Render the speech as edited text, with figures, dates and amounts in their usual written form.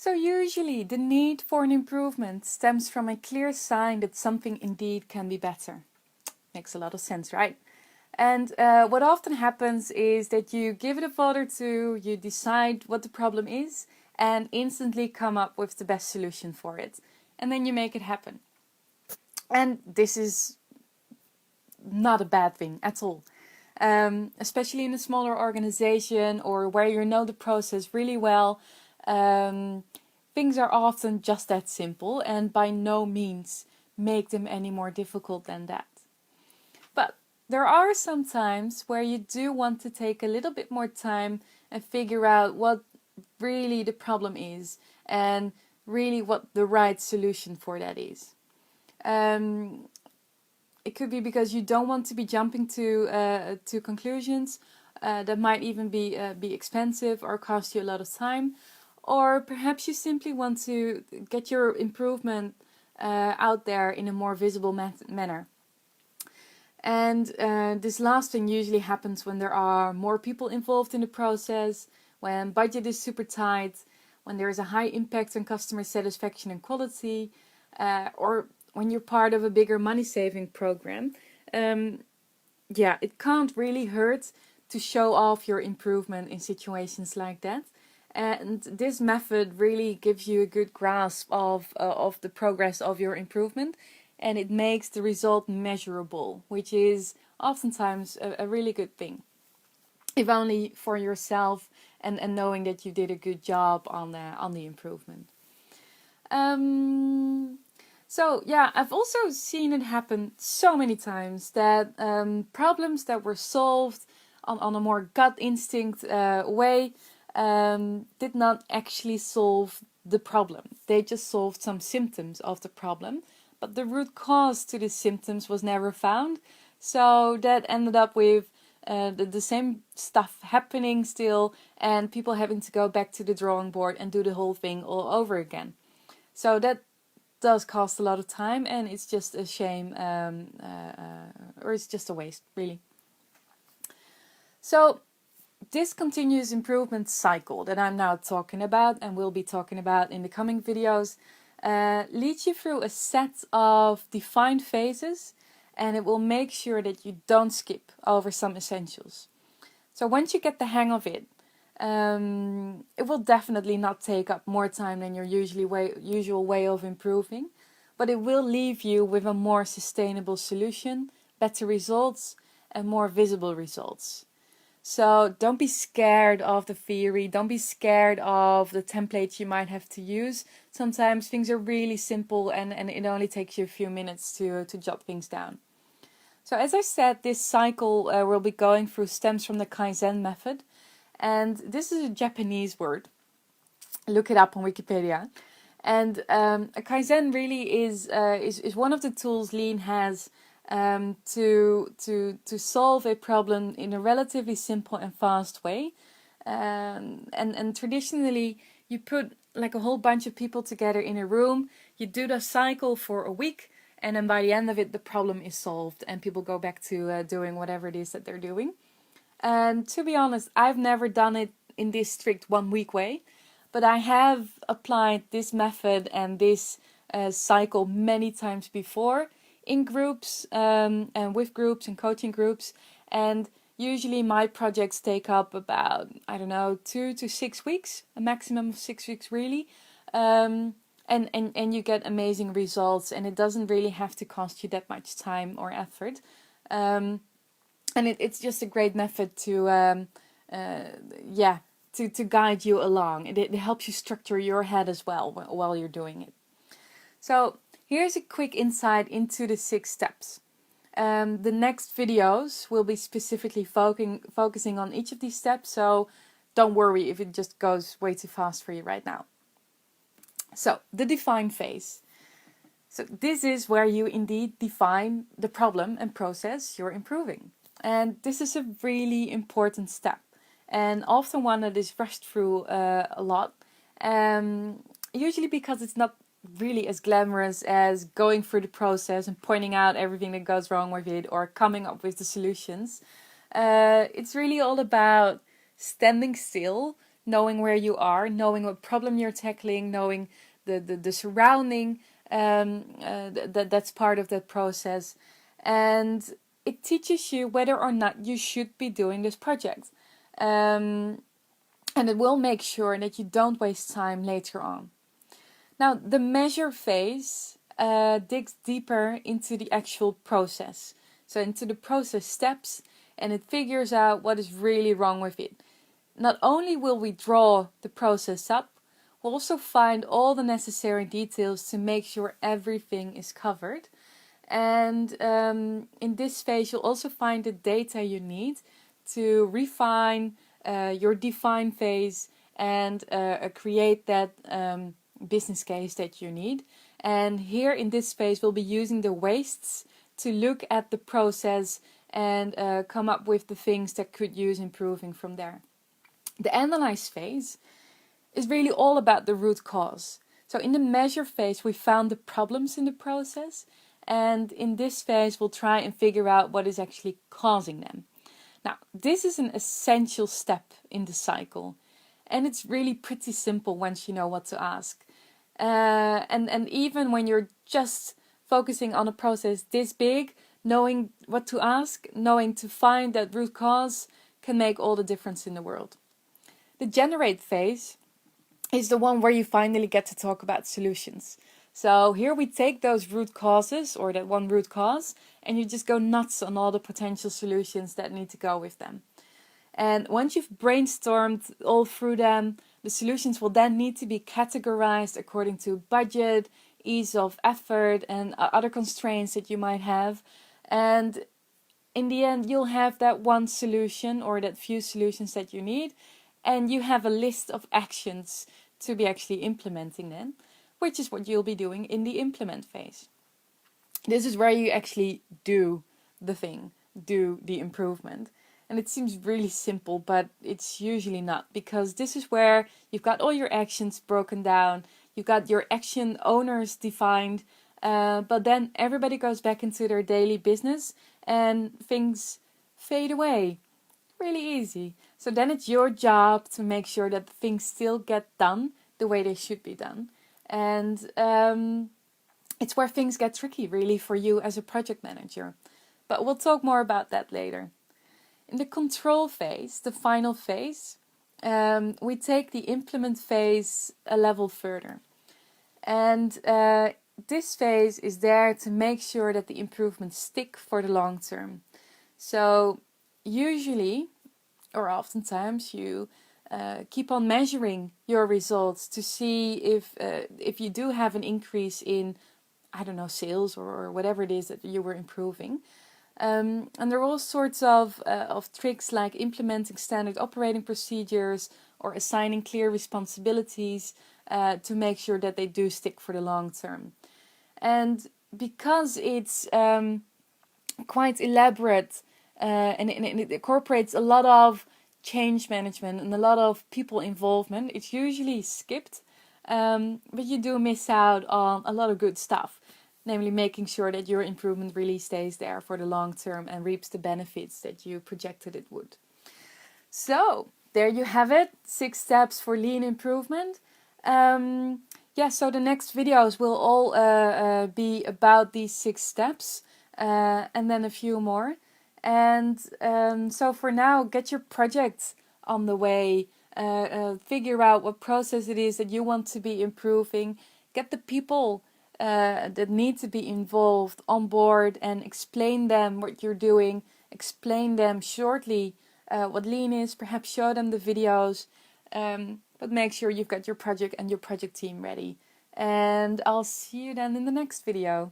So usually the need for an improvement stems from a clear sign that something indeed can be better. Makes a lot of sense, right? And what often happens is that you give it a thought or two, you decide what the problem is, and instantly come up with the best solution for it. And then you make it happen. And this is not a bad thing at all. Especially in a smaller organization or where you know the process really well, things are often just that simple and by no means make them any more difficult than that. But there are some times where you do want to take a little bit more time and figure out what really the problem is and really what the right solution for that is. It could be because you don't want to be jumping to conclusions that might even be expensive or cost you a lot of time, or perhaps you simply want to get your improvement out there in a more visible manner. And this last thing usually happens when there are more people involved in the process, when budget is super tight, when there is a high impact on customer satisfaction and quality, or when you're part of a bigger money-saving program. It can't really hurt to show off your improvement in situations like that. And this method really gives you a good grasp of the progress of your improvement, and it makes the result measurable, which is oftentimes a really good thing, if only for yourself and knowing that you did a good job on the improvement. I've also seen it happen so many times that problems that were solved on a more gut instinct way did not actually solve the problem. They just solved some symptoms of the problem, but the root cause to the symptoms was never found. So that ended up with the same stuff happening still, and people having to go back to the drawing board and do the whole thing all over again. So that does cost a lot of time, and it's just a shame, or it's just a waste, really. So this continuous improvement cycle that I'm now talking about and will be talking about in the coming videos leads you through a set of defined phases, and it will make sure that you don't skip over some essentials. So once you get the hang of it, it will definitely not take up more time than your usual way of improving, but it will leave you with a more sustainable solution, better results, and more visible results. So don't be scared of the theory, don't be scared of the templates you might have to use. Sometimes things are really simple and it only takes you a few minutes to jot things down. So as I said, this cycle we'll be going through stems from the Kaizen method. And this is a Japanese word. Look it up on Wikipedia. And a Kaizen really is one of the tools Lean has to solve a problem in a relatively simple and fast way. And traditionally, you put like a whole bunch of people together in a room. You do the cycle for a week, and then by the end of it, the problem is solved, and people go back to doing whatever it is that they're doing. And to be honest, I've never done it in this strict 1 week way, but I have applied this method and this cycle many times before in groups and with groups and coaching groups. And usually my projects take up about, 2 to 6 weeks, a maximum of 6 weeks really. And you get amazing results, and it doesn't really have to cost you that much time or effort. And it's just a great method to guide you along. It helps you structure your head as well while you're doing it. So here's a quick insight into the 6 steps. The next videos will be specifically focusing on each of these steps, so don't worry if it just goes way too fast for you right now. So the define phase. So this is where you indeed define the problem and process you're improving. And this is a really important step, and often one that is rushed through a lot, usually because it's not really as glamorous as going through the process and pointing out everything that goes wrong with it or coming up with the solutions. It's really all about standing still, knowing where you are, knowing what problem you're tackling, knowing the surrounding that's part of that process. And it teaches you whether or not you should be doing this project. And it will make sure that you don't waste time later on. Now, the measure phase digs deeper into the actual process. So into the process steps, and it figures out what is really wrong with it. Not only will we draw the process up, we'll also find all the necessary details to make sure everything is covered. And in this phase, you'll also find the data you need to refine your define phase and create that business case that you need. And here in this phase, we'll be using the wastes to look at the process and come up with the things that could use improving from there. The analyze phase is really all about the root cause. So in the measure phase, we found the problems in the process. And in this phase, we'll try and figure out what is actually causing them. Now, this is an essential step in the cycle. And it's really pretty simple once you know what to ask. And even when you're just focusing on a process this big, knowing what to ask, knowing to find that root cause can make all the difference in the world. The generate phase is the one where you finally get to talk about solutions. So here we take those root causes, or that one root cause, and you just go nuts on all the potential solutions that need to go with them. And once you've brainstormed all through them, the solutions will then need to be categorized according to budget, ease of effort, and other constraints that you might have. And in the end, you'll have that one solution or that few solutions that you need, and you have a list of actions to be actually implementing them, which is what you'll be doing in the implement phase. This is where you actually do the thing, do the improvement. And it seems really simple, but it's usually not, because this is where you've got all your actions broken down, you've got your action owners defined, but then everybody goes back into their daily business and things fade away. Really easy. So then it's your job to make sure that things still get done the way they should be done. And it's where things get tricky, really, for you as a project manager. But we'll talk more about that later. In the control phase, the final phase, we take the implement phase a level further. And this phase is there to make sure that the improvements stick for the long term. So usually, or oftentimes, you keep on measuring your results to see if you do have an increase in, I don't know, sales or whatever it is that you were improving. And there are all sorts of tricks, like implementing standard operating procedures or assigning clear responsibilities to make sure that they do stick for the long term. And because it's quite elaborate and it incorporates a lot of change management and a lot of people involvement, it's usually skipped, but you do miss out on a lot of good stuff, namely making sure that your improvement really stays there for the long term and reaps the benefits that you projected it would. So there you have it, 6 steps for lean improvement. So the next videos will all be about these 6 steps and then a few more. And so for now, get your project on the way, figure out what process it is that you want to be improving, get the people that need to be involved on board and explain them what you're doing, explain them shortly what lean is, perhaps show them the videos, but make sure you've got your project and your project team ready. And I'll see you then in the next video.